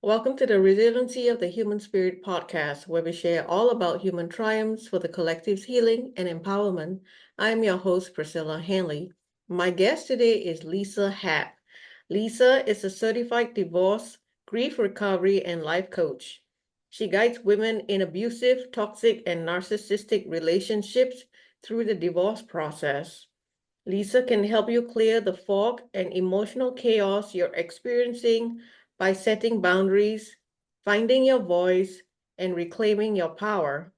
Welcome to the Resiliency of the Human Spirit podcast, where we share all about human triumphs for the collective's healing and empowerment. I'm your host, Priscilla Hanley. My guest today is Lisa Happ. Lisa is a certified divorce, grief recovery, and life coach. She guides women in abusive, toxic, and narcissistic relationships through the divorce process. Lisa can help you clear the fog and emotional chaos you're experiencing by setting boundaries, finding your voice, and reclaiming your power.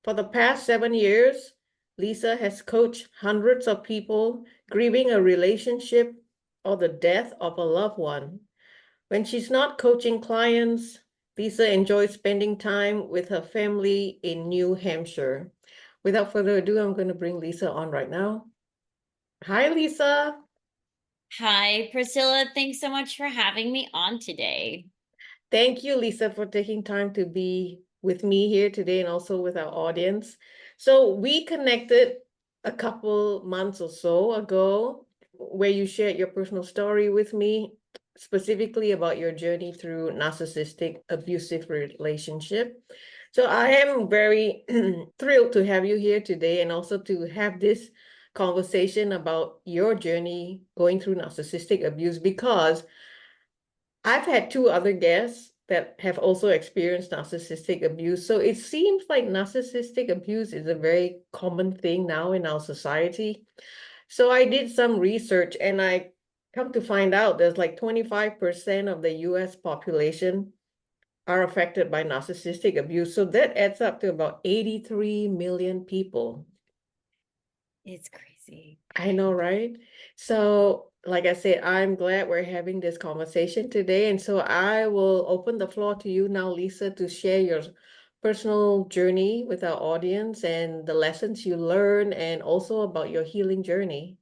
For the past 7 years, Lisa has coached hundreds of people grieving a relationship or the death of a loved one. When she's not coaching clients, Lisa enjoys spending time with her family in New Hampshire. Without further ado, I'm going to bring Lisa on right now. Hi, Lisa. Hi, Priscilla. Thanks so much for having me on today. Thank you, Lisa, for taking time to be with me here today and also with our audience. So we connected a couple months or so ago where you shared your personal story with me, specifically about your journey through narcissistic abusive relationship. So I am very thrilled to have you here today and also to have this conversation about your journey going through narcissistic abuse because I've had two other guests that have also experienced narcissistic abuse. So it seems like narcissistic abuse is a very common thing now in our society. So I did some research and I come to find out there's like 25% of the US population are affected by narcissistic abuse. So that adds up to about 83 million people. It's crazy. I know, right? So, like I said, I'm glad we're having this conversation today. And so I will open the floor to you now, Lisa, to share your personal journey with our audience and the lessons you learn and also about your healing journey.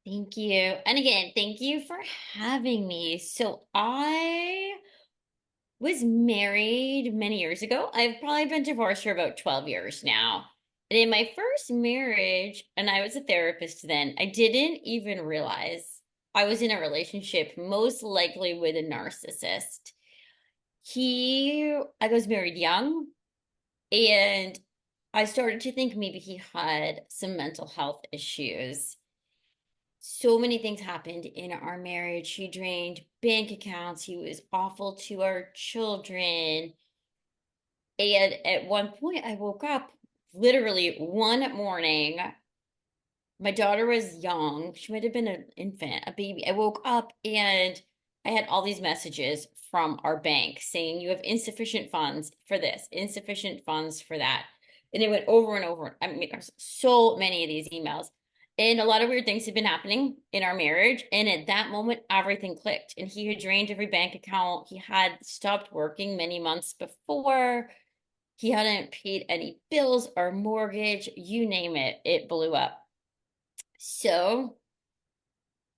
Thank you. And again, thank you for having me. So I was married many years ago. I've probably been divorced for about 12 years now. And in my first marriage, and I was a therapist then, I didn't even realize I was in a relationship, most likely with a narcissist. I was married young. And I started to think maybe he had some mental health issues. So many things happened in our marriage. He drained bank accounts. He was awful to our children. And at one point, I woke up literally one morning. My daughter was young. She might have been an infant, a baby. I woke up and I had all these messages from our bank saying, you have insufficient funds for this, insufficient funds for that. And it went over and over. I mean, there's so many of these emails. And a lot of weird things had been happening in our marriage. And at that moment, everything clicked. And he had drained every bank account. He had stopped working many months before. He hadn't paid any bills or mortgage, you name it, it blew up. So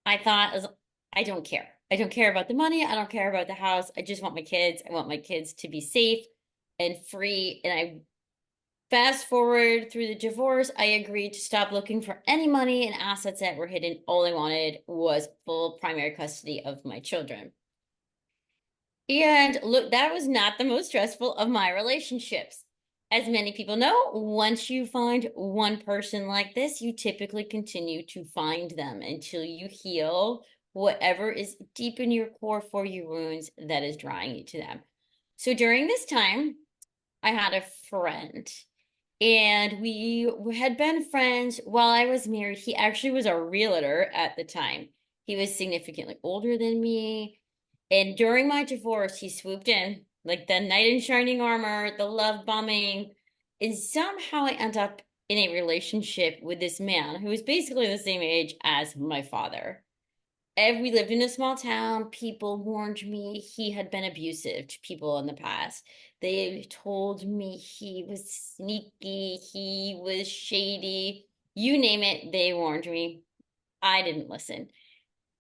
I thought, I don't care. I don't care about the money. I don't care about the house. I just want my kids. I want my kids to be safe and free. And I fast forward through the divorce, I agreed to stop looking for any money and assets that were hidden. All I wanted was full primary custody of my children. And look, that was not the most stressful of my relationships. As many people know, once you find one person like this, you typically continue to find them until you heal whatever is deep in your core for your wounds that is drawing you to them. So during this time, I had a friend and we had been friends while I was married. He actually was a realtor at the time. He was significantly older than me. And during my divorce, he swooped in like the knight in shining armor, the love bombing. And somehow I end up in a relationship with this man who was basically the same age as my father. And we lived in a small town. People warned me he had been abusive to people in the past. They told me he was sneaky, he was shady. You name it, they warned me. I didn't listen.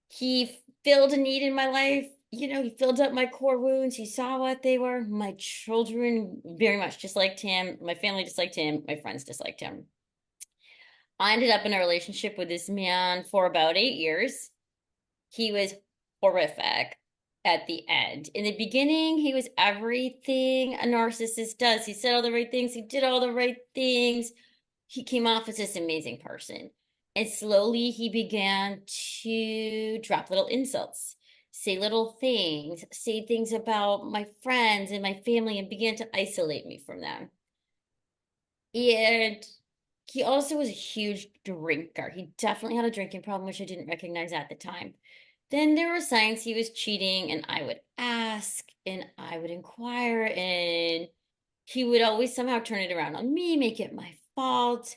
He filled a need in my life. He filled up my core wounds. He saw what they were. My children very much disliked him. My family disliked him. My friends disliked him. I ended up in a relationship with this man for about 8 years. He was horrific. at the end. In the beginning, he was everything a narcissist does. He said all the right things, he did all the right things. He came off as this amazing person. And slowly he began to drop little insults, say little things, say things about my friends and my family, and began to isolate me from them. And he also was a huge drinker. He definitely had a drinking problem, which I didn't recognize at the time. Then there were signs he was cheating, and I would ask and I would inquire, and he would always somehow turn it around on me, make it my fault.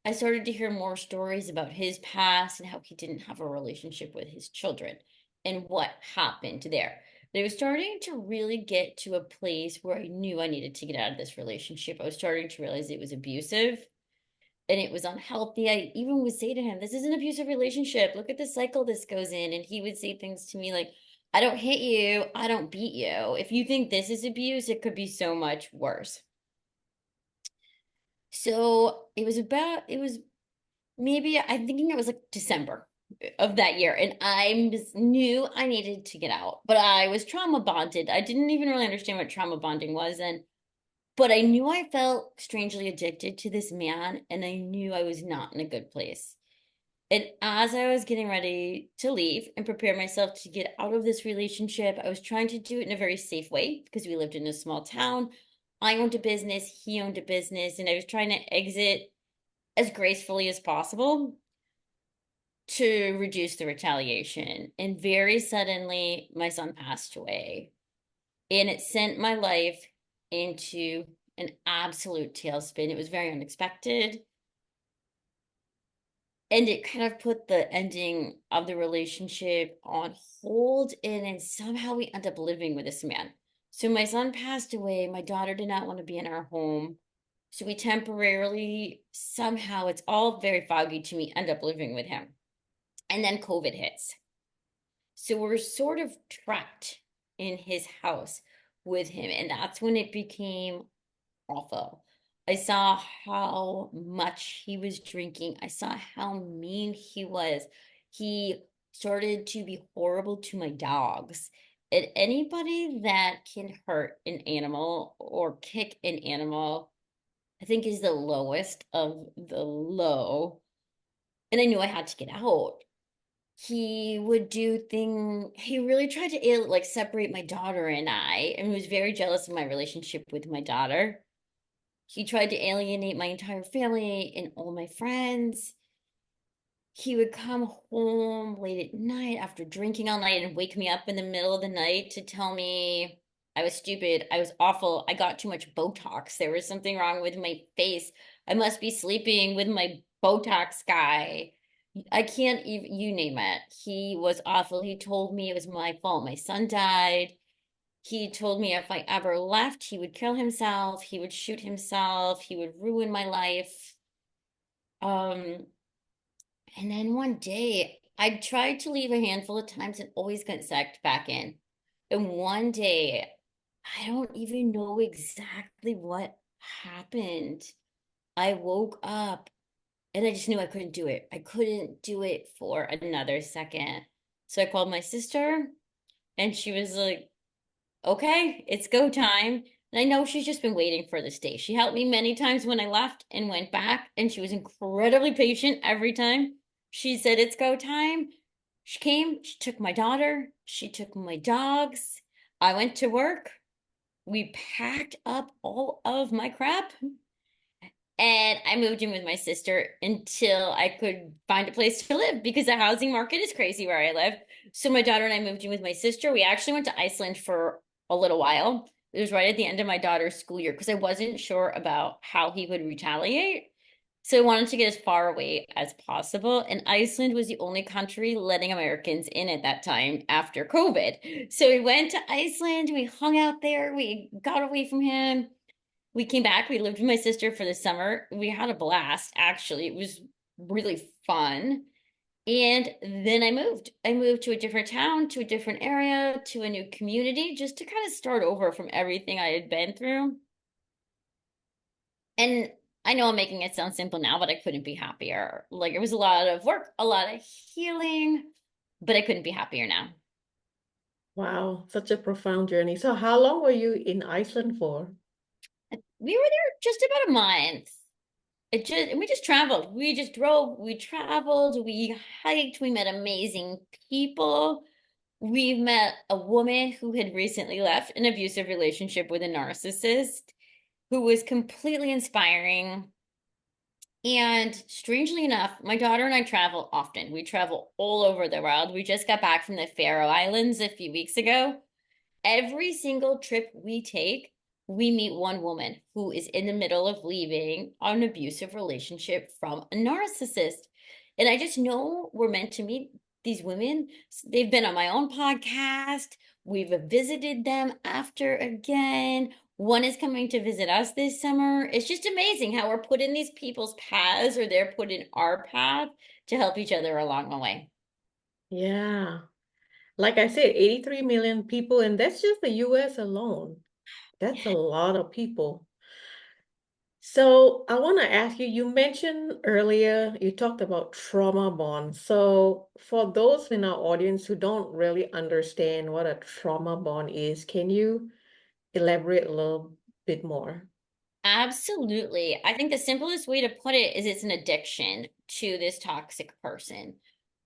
I started to hear more stories about his past and how he didn't have a relationship with his children and what happened there. But I was starting to really get to a place where I knew I needed to get out of this relationship. I was starting to realize it was abusive and it was unhealthy. I even would say to him, "This is an abusive relationship. Look at the cycle this goes in." And he would say things to me like, "I don't hit you. I don't beat you. If you think this is abuse, it could be so much worse." So it was maybe, I'm thinking it was like December of that year. And I just knew I needed to get out, but I was trauma bonded. I didn't even really understand what trauma bonding was. But I knew I felt strangely addicted to this man, and I knew I was not in a good place. And as I was getting ready to leave and prepare myself to get out of this relationship, I was trying to do it in a very safe way because we lived in a small town. I owned a business, he owned a business, and I was trying to exit as gracefully as possible to reduce the retaliation. And very suddenly, my son passed away, and it sent my life into an absolute tailspin. It was very unexpected. And it kind of put the ending of the relationship on hold. And then somehow we end up living with this man. So my son passed away. My daughter did not want to be in our home. So we temporarily, somehow, it's all very foggy to me, end up living with him. And then COVID hits. So we're sort of trapped in his house with him. And that's when it became awful. I saw how much he was drinking. I saw how mean he was. He started to be horrible to my dogs. And anybody that can hurt an animal or kick an animal, I think is the lowest of the low. And I knew I had to get out. He would do thing. He really tried to like separate my daughter and I, and was very jealous of my relationship with my daughter. He tried to alienate my entire family and all my friends. He would come home late at night after drinking all night and wake me up in the middle of the night to tell me I was stupid. I was awful. I got too much Botox. There was something wrong with my face. I must be sleeping with my Botox guy. I can't even, you name it. He was awful. He told me it was my fault. My son died. He told me if I ever left, he would kill himself. He would shoot himself. He would ruin my life. Um, and then one day, I tried to leave a handful of times and always got sucked back in. And one day, I don't even know exactly what happened. I woke up and I just knew I couldn't do it. I couldn't do it for another second. So I called my sister and she was like, "Okay, it's go time." And I know she's just been waiting for this day. She helped me many times when I left and went back, and she was incredibly patient every time. She said, "It's go time." She came, she took my daughter, she took my dogs. I went to work. We packed up all of my crap and I moved in with my sister until I could find a place to live because the housing market is crazy where I live. So my daughter and I moved in with my sister. We actually went to Iceland for a little while. It was right at the end of my daughter's school year because I wasn't sure about how he would retaliate. So I wanted to get as far away as possible. And Iceland was the only country letting Americans in at that time after COVID. So we went to Iceland, we hung out there, we got away from him. We came back. We lived with my sister for the summer. We had a blast, actually. It was really fun. And then I moved. I moved to a different town, to a different area, to a new community, just to kind of start over from everything I had been through. And I know I'm making it sound simple now, but I couldn't be happier. Like it was a lot of work, a lot of healing, but I couldn't be happier now. Wow, such a profound journey. So how long were you in Iceland for? We were there just about a month. We just traveled. We just drove, we traveled, we hiked, we met amazing people. We met a woman who had recently left an abusive relationship with a narcissist who was completely inspiring. And strangely enough, my daughter and I travel often. We travel all over the world. We just got back from the Faroe Islands a few weeks ago. Every single trip we take, we meet one woman who is in the middle of leaving an abusive relationship from a narcissist. And I just know we're meant to meet these women. They've been on my own podcast. We've visited them after again. One is coming to visit us this summer. It's just amazing how we're put in these people's paths or they're put in our path to help each other along the way. Yeah. Like I said, 83 million people, and that's just the US alone. That's a lot of people. So I want to ask you, you mentioned earlier, you talked about trauma bond. So for those in our audience who don't really understand what a trauma bond is, can you elaborate a little bit more? Absolutely. I think the simplest way to put it is it's an addiction to this toxic person.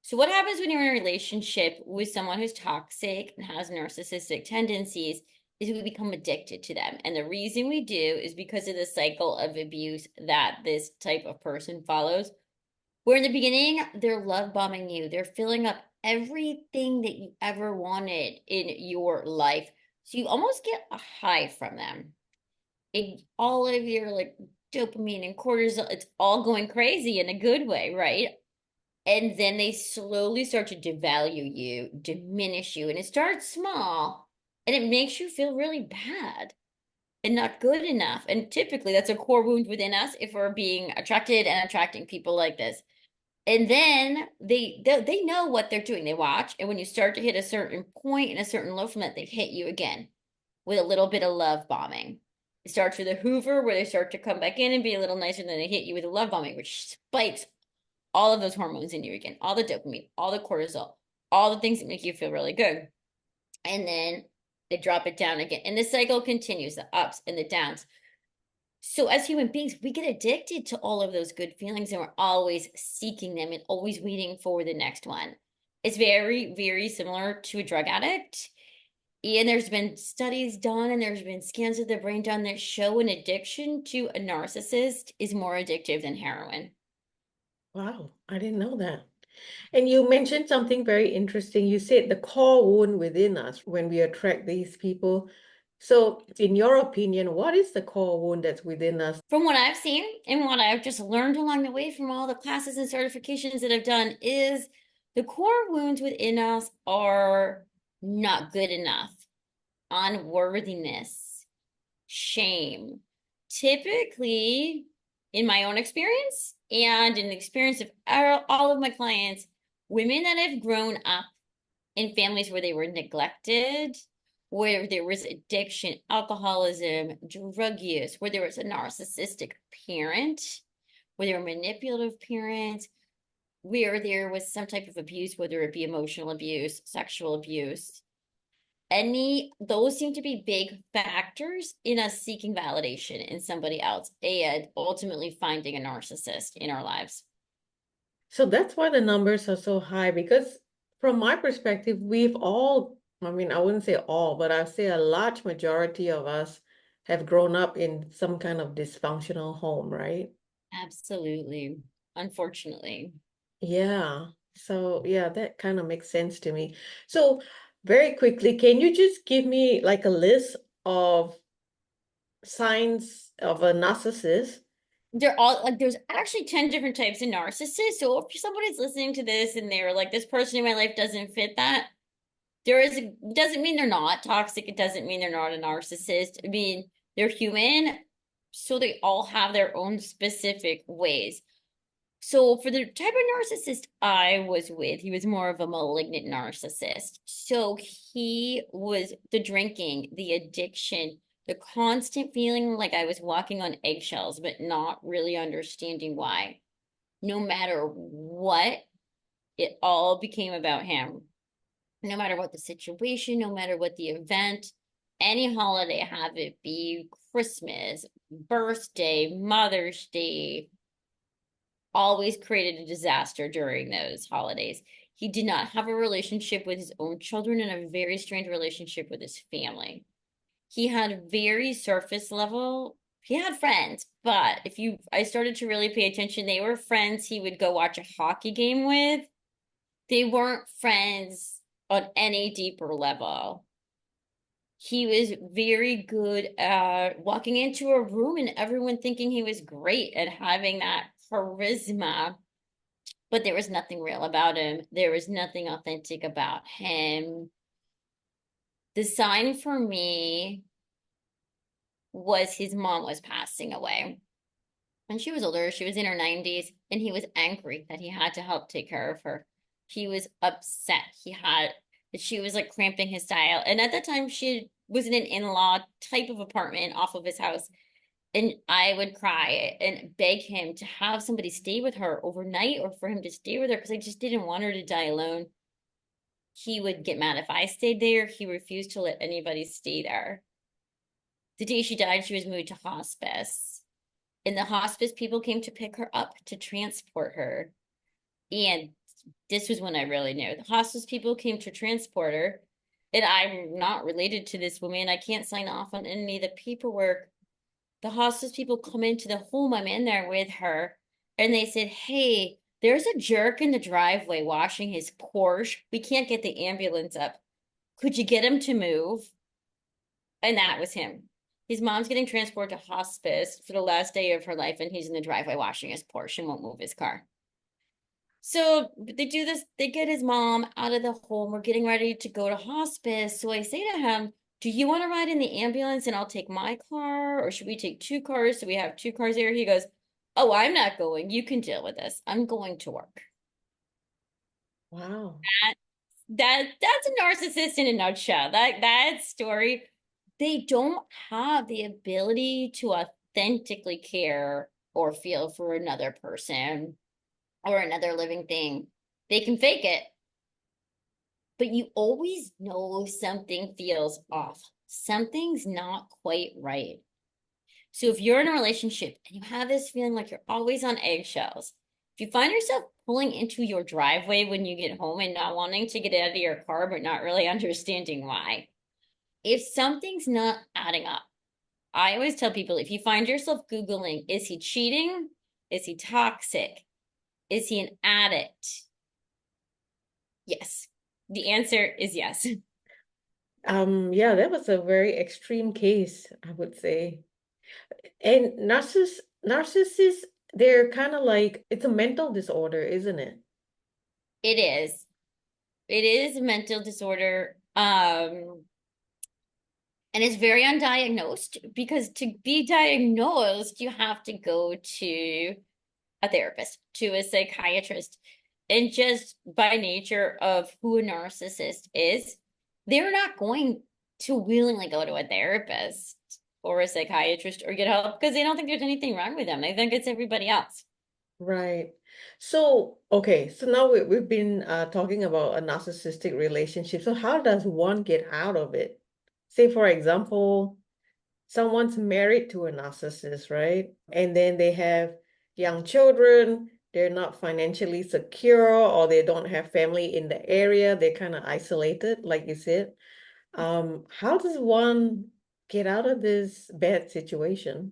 So, what happens when you're in a relationship with someone who's toxic and has narcissistic tendencies is we become addicted to them. And the reason we do is because of the cycle of abuse that this type of person follows. Where in the beginning, they're love bombing you, they're filling up everything that you ever wanted in your life. So, you almost get a high from them all of your like dopamine and cortisol, it's all going crazy in a good way, right? And then they slowly start to devalue you, diminish you, and it starts small and it makes you feel really bad and not good enough. And typically that's a core wound within us if we're being attracted and attracting people like this. And then they know what they're doing. They watch, and when you start to hit a certain point and a certain low from it, they hit you again with a little bit of love bombing. It starts with a Hoover where they start to come back in and be a little nicer, and then they hit you with a love bombing, which spikes all of those hormones in you again, all the dopamine, all the cortisol, all the things that make you feel really good. And then they drop it down again. And the cycle continues, the ups and the downs. So as human beings, we get addicted to all of those good feelings and we're always seeking them and always waiting for the next one. It's very, very similar to a drug addict. And there's been studies done and there's been scans of the brain done that show an addiction to a narcissist is more addictive than heroin. Wow, I didn't know that. And you mentioned something very interesting. You said the core wound within us when we attract these people. So, in your opinion, what is the core wound that's within us? From what I've seen and what I've just learned along the way from all the classes and certifications that I've done is the core wounds within us are not good enough, unworthiness, shame. Typically, in my own experience and in the experience of all of my clients, women that have grown up in families where they were neglected, where there was addiction, alcoholism, drug use, where there was a narcissistic parent, where there were manipulative parents, where there was some type of abuse, whether it be emotional abuse, sexual abuse. Those seem to be big factors in us seeking validation in somebody else and ultimately finding a narcissist in our lives. So that's why the numbers are so high because from my perspective, we've all, I mean, I wouldn't say all, but I'd say a large majority of us have grown up in some kind of dysfunctional home, right? Absolutely. Unfortunately. Yeah. So yeah, that kind of makes sense to me. So very quickly, can you just give me like a list of signs of a narcissist? They're all like there's actually 10 different types of narcissists. So if somebody's listening to this and they're like, this person in my life doesn't fit that, doesn't mean they're not toxic. It doesn't mean they're not a narcissist. I mean, they're human. So they all have their own specific ways. So for the type of narcissist I was with, he was more of a malignant narcissist. So he was the drinking, the addiction, the constant feeling like I was walking on eggshells, but not really understanding why. No matter what, it all became about him. no matter what the situation, no matter what the event, any holiday, have it be Christmas, birthday, Mother's Day, always created a disaster during those holidays. He did not have a relationship with his own children and a very strained relationship with his family. He had very surface level, he had friends, but I started to really pay attention, they were friends he would go watch a hockey game with. They weren't friends on any deeper level. He was very good at walking into a room and everyone thinking he was great and having that charisma, but there was nothing real about him. There was nothing authentic about him. The sign for me was his mom was passing away. And she was older, she was in her 90s, and he was angry that he had to help take care of her. He was upset. She was like cramping his style. And at that time, she was in an in-law type of apartment off of his house. And I would cry and beg him to have somebody stay with her overnight or for him to stay with her because I just didn't want her to die alone. He would get mad if I stayed there. He refused to let anybody stay there. The day she died, she was moved to hospice. And the hospice people came to pick her up to transport her. And this was when I really knew. The hospice people came to transport her. And I'm not related to this woman. I can't sign off on any of the paperwork. The hospice people come into the home. I'm in there with her. And they said, hey, there's a jerk in the driveway washing his Porsche. We can't get the ambulance up. Could you get him to move? And that was him. His mom's getting transported to hospice for the last day of her life, and he's in the driveway washing his Porsche and won't move his car. So they do this, they get his mom out of the home. We're getting ready to go to hospice. So I say to him, do you want to ride in the ambulance and I'll take my car? Or should we take two cars? So we have two cars there. He goes, oh, I'm not going. You can deal with this. I'm going to work. Wow. That's a narcissist in a nutshell. That story, they don't have the ability to authentically care or feel for another person or another living thing. They can fake it, but you always know something feels off. Something's not quite right. So if you're in a relationship and you have this feeling like you're always on eggshells, if you find yourself pulling into your driveway when you get home and not wanting to get out of your car, but not really understanding why, if something's not adding up, I always tell people if you find yourself Googling, is he cheating? Is he toxic? Is he an addict? Yes. The answer is yes. Yeah, that was a very extreme case, I would say. And narcissists, they're kind of like, it's a mental disorder, isn't it? It is. It is a mental disorder. And it's very undiagnosed because to be diagnosed, you have to go to a therapist, to a psychiatrist. And just by nature of who a narcissist is, they're not going to willingly go to a therapist or a psychiatrist or get help because they don't think there's anything wrong with them. They think it's everybody else. Right. So, okay, so now we've been talking about a narcissistic relationship. So how does one get out of it? Say, for example, someone's married to a narcissist, right? And then they have young children, they're not financially secure, or they don't have family in the area, they're kind of isolated, like you said. How does one get out of this bad situation?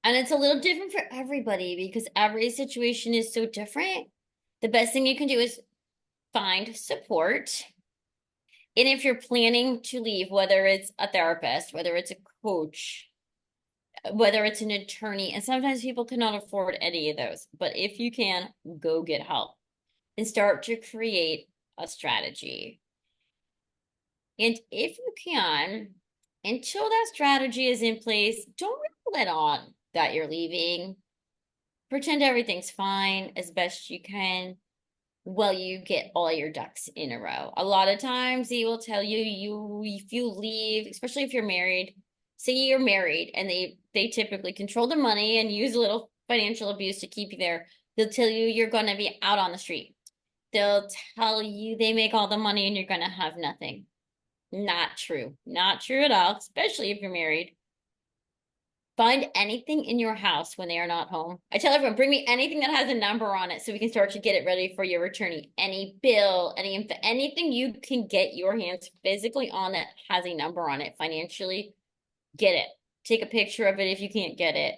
And it's a little different for everybody because every situation is so different. The best thing you can do is find support. And if you're planning to leave, whether it's a therapist, whether it's a coach, whether it's an attorney, and sometimes people cannot afford any of those, but if you can, go get help and start to create a strategy. And if you can, until that strategy is in place, don't really let on that you're leaving. Pretend everything's fine as best you can while you get all your ducks in a row. A lot of times they will tell you if you leave, especially if you're married, say you're married and they typically control the money and use a little financial abuse to keep you there. They'll tell you you're going to be out on the street. They'll tell you they make all the money and you're going to have nothing. Not true. Not true at all, especially if you're married. Find anything in your house when they are not home. I tell everyone, bring me anything that has a number on it so we can start to get it ready for your returning. Any bill, anything you can get your hands physically on that has a number on it financially, get it. Take a picture of it if you can't get it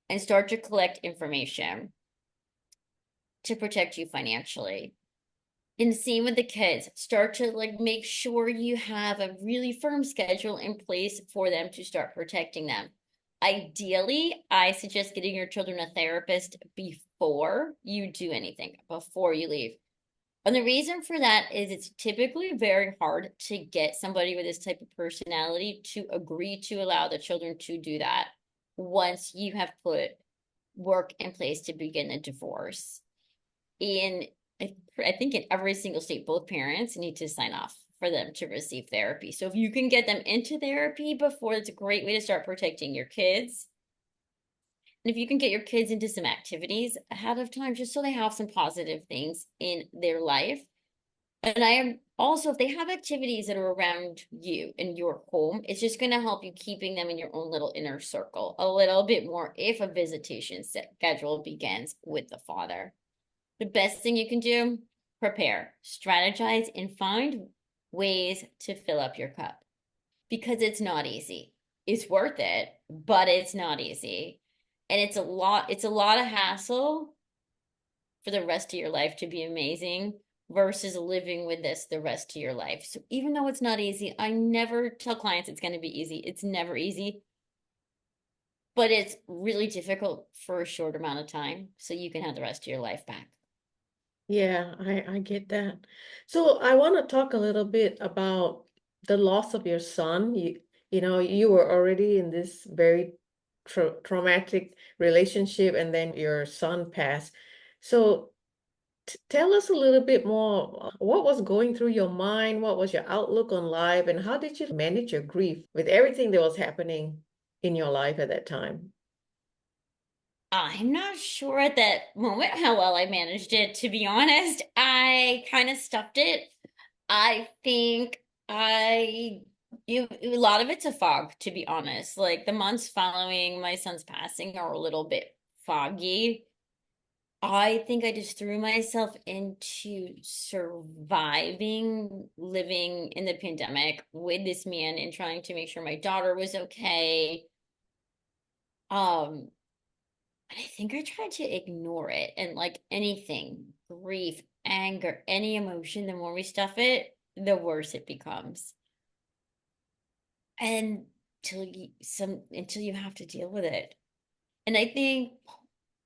and start to collect information to protect you financially. And same with the kids. Start to make sure you have a really firm schedule in place for them to start protecting them. Ideally, I suggest getting your children a therapist before you do anything, before you leave. And the reason for that is it's typically very hard to get somebody with this type of personality to agree to allow the children to do that once you have put work in place to begin a divorce. And I think in every single state, both parents need to sign off for them to receive therapy. So if you can get them into therapy before, it's a great way to start protecting your kids. And if you can get your kids into some activities ahead of time, just so they have some positive things in their life. And I am also, if they have activities that are around you in your home, it's just going to help you keeping them in your own little inner circle a little bit more if a visitation schedule begins with the father. The best thing you can do, prepare, strategize, and find ways to fill up your cup because it's not easy. It's worth it, but it's not easy. And it's a lot of hassle for the rest of your life to be amazing versus living with this the rest of your life. So even though it's not easy, I never tell clients it's going to be easy. It's never easy. But it's really difficult for a short amount of time so you can have the rest of your life back. Yeah, I get that. So I want to talk a little bit about the loss of your son. You were already in this very traumatic relationship, and then your son passed. So tell us a little bit more. What was going through your mind? What was your outlook on life? And how did you manage your grief with everything that was happening in your life at that time? I'm not sure at that moment how well I managed it, to be honest. I kind of stuffed it. I think a lot of it's a fog, to be honest. Like the months following my son's passing are a little bit foggy. I think I just threw myself into surviving living in the pandemic with this man and trying to make sure my daughter was okay. Um, I think I tried to ignore it and like anything, grief, anger, any emotion, the more we stuff it, the worse it becomes. And until you have to deal with it. And I think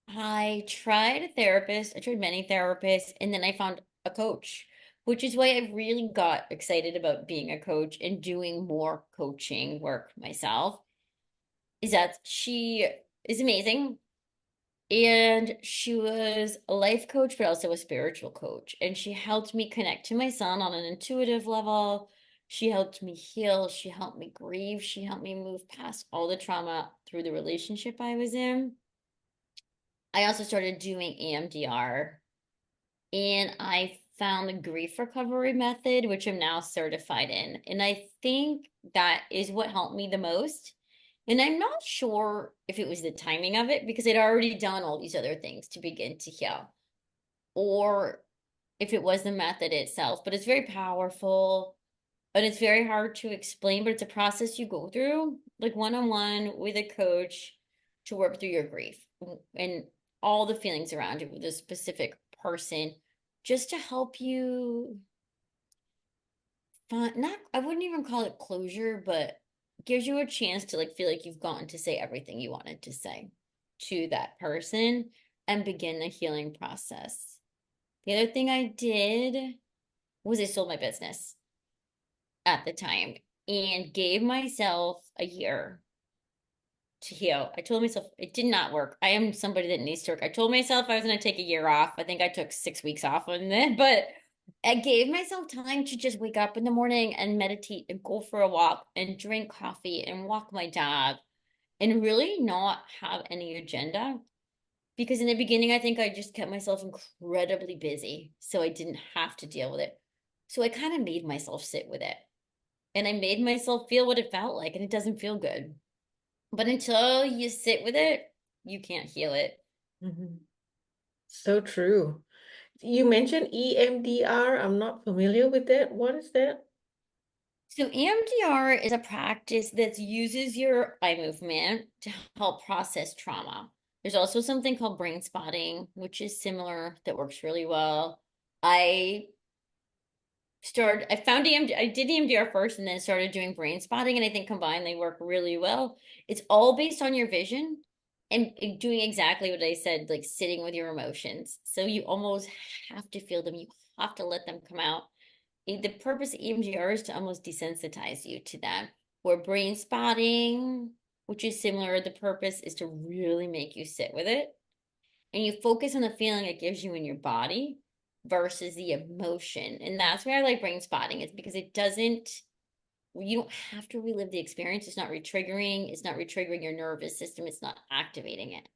I tried a therapist, I tried many therapists, and then I found a coach, which is why I really got excited about being a coach and doing more coaching work myself. Is that she is amazing. And she was a life coach, but also a spiritual coach. And she helped me connect to my son on an intuitive level. She helped me heal. She helped me grieve. She helped me move past all the trauma through the relationship I was in. I also started doing EMDR and I found the grief recovery method, which I'm now certified in. And I think that is what helped me the most. And I'm not sure if it was the timing of it because I'd already done all these other things to begin to heal, or if it was the method itself. But it's very powerful and it's very hard to explain, but it's a process you go through, like one on one with a coach to work through your grief and all the feelings around it with a specific person just to help you find, not, I wouldn't even call it closure, but gives you a chance to like feel like you've gotten to say everything you wanted to say to that person and begin the healing process. The other thing I did was I sold my business at the time and gave myself a year to heal. I told myself it did not work. I am somebody that needs to work. I told myself I was going to take a year off. I think I took 6 weeks off on that, but I gave myself time to just wake up in the morning and meditate and go for a walk and drink coffee and walk my dog and really not have any agenda because in the beginning, I think I just kept myself incredibly busy so I didn't have to deal with it. So I kind of made myself sit with it and I made myself feel what it felt like, and it doesn't feel good. But until you sit with it, you can't heal it. Mhm. So true. You mentioned EMDR. I'm not familiar with that. What is that? So EMDR is a practice that uses your eye movement to help process trauma. There's also something called brain spotting, which is similar, that works really well. I I found I did EMDR first and then started doing brain spotting, and I think combined they work really well. It's all based on your vision and doing exactly what I said, like sitting with your emotions. So you almost have to feel them. You have to let them come out. The purpose of EMDR is to almost desensitize you to them. Where brain spotting, which is similar, the purpose is to really make you sit with it and you focus on the feeling it gives you in your body versus the emotion. And that's where I like brain spotting, is because it doesn't, you don't have to relive the experience. It's not retriggering. It's not retriggering your nervous system. It's not activating it.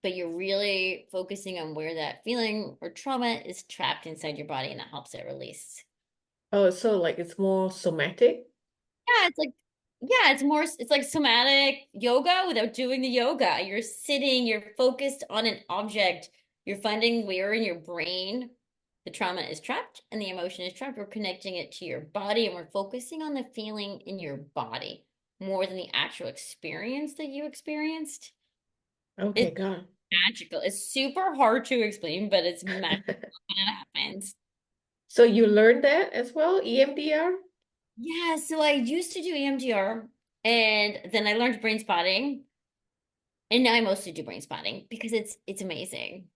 But you're really focusing on where that feeling or trauma is trapped inside your body, and that helps it release. Oh, so like it's more somatic? Yeah, it's like, yeah, it's more, it's like somatic yoga without doing the yoga. You're sitting, you're focused on an object, you're finding where in your brain the trauma is trapped and the emotion is trapped. We're connecting it to your body and we're focusing on the feeling in your body more than the actual experience that you experienced. Okay, It's got magical. It's super hard to explain, but it's magical it. when it happens. So you learned that as well, EMDR? Yeah, so I used to do EMDR and then I learned brain spotting. And now I mostly do brain spotting because it's amazing.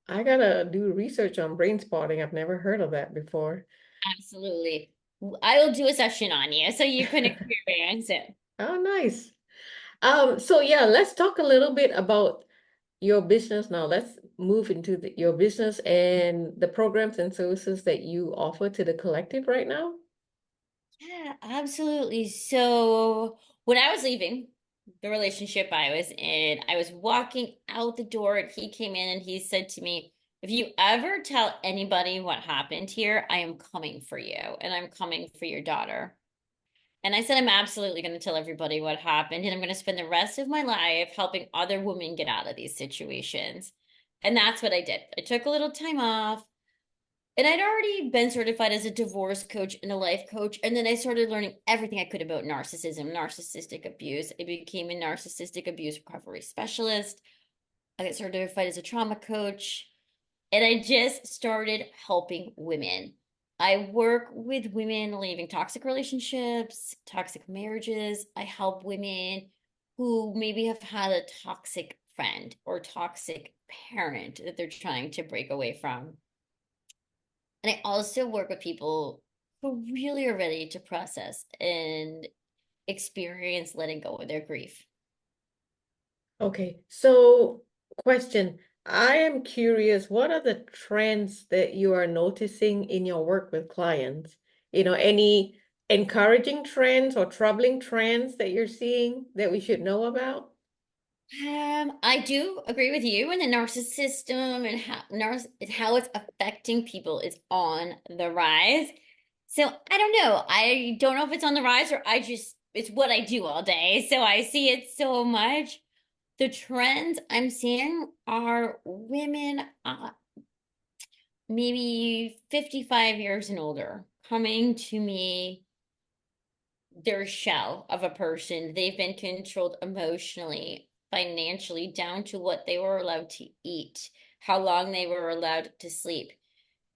I gotta do research on brain spotting. I've never heard of that before. Absolutely. I will do a session on you so you can experience it. Oh, nice. So yeah, let's talk a little bit about your business now. Let's move into your business and the programs and services that you offer to the collective right now. Yeah, absolutely. So when I was leaving the relationship I was in, I was walking out the door and he came in and he said to me, if you ever tell anybody what happened here, I am coming for you and I'm coming for your daughter. And I said, I'm absolutely going to tell everybody what happened. And I'm going to spend the rest of my life helping other women get out of these situations. And that's what I did. I took a little time off. And I'd already been certified as a divorce coach and a life coach. And then I started learning everything I could about narcissism, narcissistic abuse. I became a narcissistic abuse recovery specialist. I got certified as a trauma coach. And I just started helping women. I work with women leaving toxic relationships, toxic marriages. I help women who maybe have had a toxic friend or toxic parent that they're trying to break away from. And I also work with people who really are ready to process and experience letting go of their grief. Okay, so question. I am curious, what are the trends that you are noticing in your work with clients? Any encouraging trends or troubling trends that you're seeing that we should know about? I do agree with you, and the narcissism and how it's affecting people is on the rise. So I don't know. I don't know if it's on the rise or it's what I do all day. So I see it so much. The trends I'm seeing are women, maybe 55 years and older, coming to me, their shell of a person. They've been controlled emotionally, financially, down to what they were allowed to eat, how long they were allowed to sleep.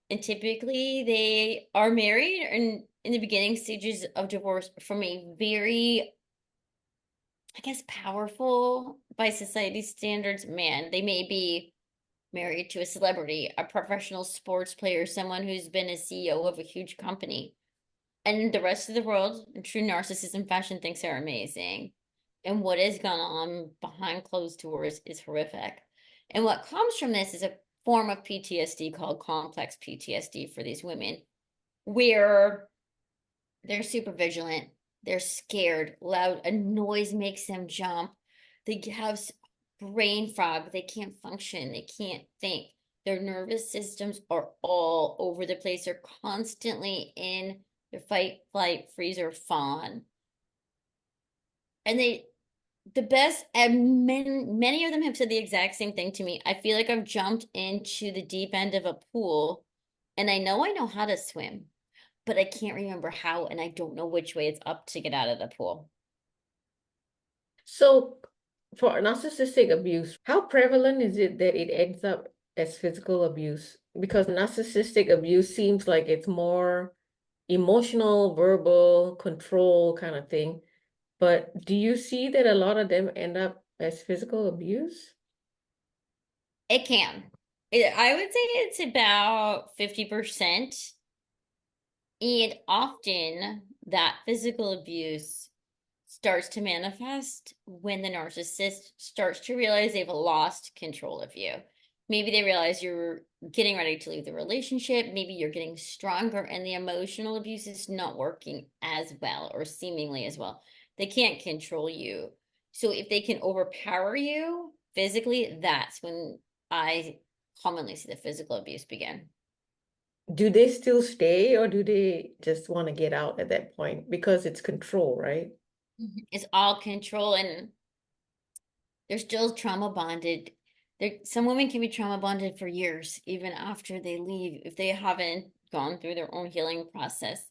And typically they are married and in the beginning stages of divorce from a very, I guess, powerful by society standards man. They may be married to a celebrity, a professional sports player, someone who's been a CEO of a huge company. And the rest of the world, in true narcissism fashion, thinks they're amazing. And what has gone on behind closed doors is horrific. And what comes from this is a form of PTSD called complex PTSD for these women, where they're super vigilant, they're scared, loud, a noise makes them jump. They have brain fog. They can't function. They can't think. Their nervous systems are all over the place. They're constantly in their fight, flight, freeze, or fawn. And the best, and many of them have said the exact same thing to me. I feel like I've jumped into the deep end of a pool and I know how to swim, but I can't remember how, and I don't know which way it's up to get out of the pool. So for narcissistic abuse, how prevalent is it that it ends up as physical abuse? Because narcissistic abuse seems like it's more emotional, verbal, control kind of thing. But do you see that a lot of them end up as physical abuse? It can. I would say it's about 50%. And often that physical abuse starts to manifest when the narcissist starts to realize they've lost control of you. Maybe they realize you're getting ready to leave the relationship. Maybe you're getting stronger and the emotional abuse is not working as well or seemingly as well. They can't control you. So if they can overpower you physically, that's when I commonly see the physical abuse begin. Do they still stay or do they just want to get out at that point? Because it's control, right? It's all control and they're still trauma bonded. Some women can be trauma bonded for years, even after they leave, if they haven't gone through their own healing process.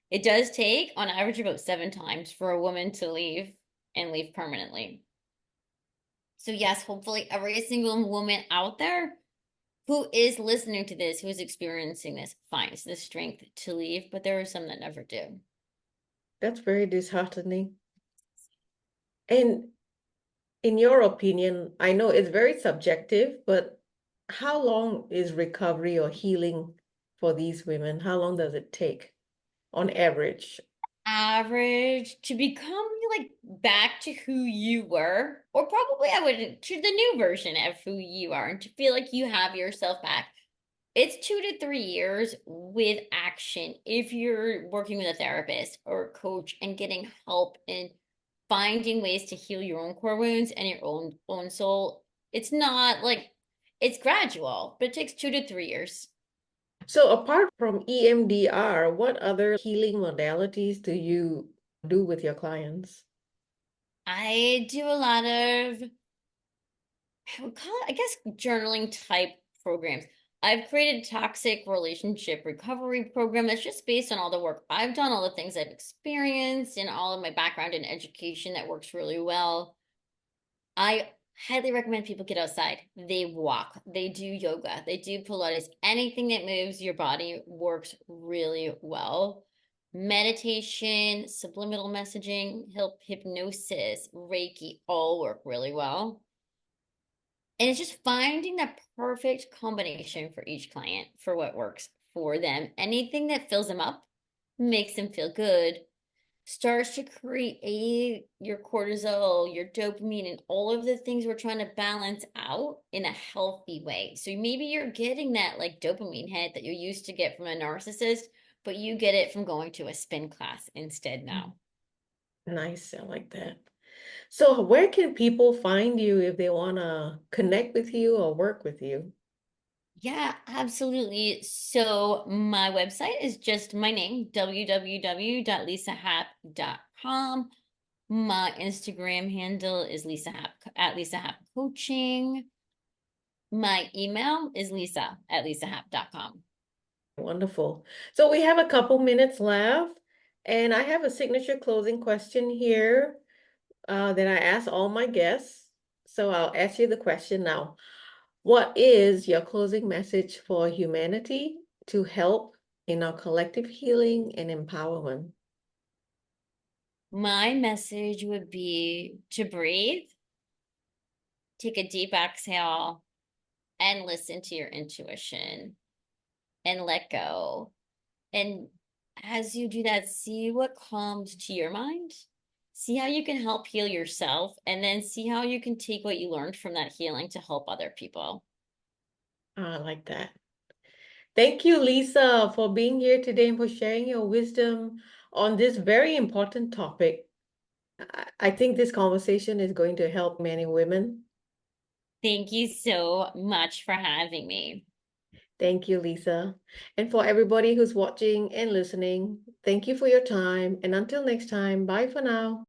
It does take, on average, about 7 times for a woman to leave and leave permanently. So, yes, hopefully, every single woman out there who is listening to this, who is experiencing this, finds the strength to leave, but there are some that never do. That's very disheartening. And in your opinion, I know it's very subjective, but how long is recovery or healing for these women? How long does it take on average? Average to become like back to who you were, or probably I would to the new version of who you are, and to feel like you have yourself back. It's 2 to 3 years with action if you're working with a therapist or a coach and getting help and finding ways to heal your own core wounds and your own soul. It's not like it's gradual, but it takes 2 to 3 years. So apart from EMDR, what other healing modalities do you do with your clients? I do a lot of, I would call it, I guess, journaling type programs. I've created a toxic relationship recovery program that's just based on all the work I've done, all the things I've experienced, and all of my background in education that works really well. I highly recommend people get outside. They walk, they do yoga, they do Pilates. Anything that moves your body works really well. Meditation, subliminal messaging, hypnosis, Reiki all work really well. And it's just finding that perfect combination for each client for what works for them. Anything that fills them up, makes them feel good, starts to create your cortisol, your dopamine, and all of the things we're trying to balance out in a healthy way. So maybe you're getting that like dopamine hit that you used to get from a narcissist, but you get it from going to a spin class instead now. Nice, I like that. So where can people find you if they want to connect with you or work with you? Yeah, absolutely. So my website is just my name, www.lisahapp.com. My Instagram handle is Lisa Happ at Lisa Happ Coaching. My email is lisa@lisahapp.com. Wonderful. So we have a couple minutes left, and I have a signature closing question here that I ask all my guests. So I'll ask you the question now. What is your closing message for humanity to help in our collective healing and empowerment? My message would be to breathe, take a deep exhale, and listen to your intuition and let go. And as you do that, see what comes to your mind. See how you can help heal yourself, and then see how you can take what you learned from that healing to help other people. I like that. Thank you, Lisa, for being here today and for sharing your wisdom on this very important topic. I think this conversation is going to help many women. Thank you so much for having me. Thank you, Lisa. And for everybody who's watching and listening, thank you for your time. And until next time, bye for now.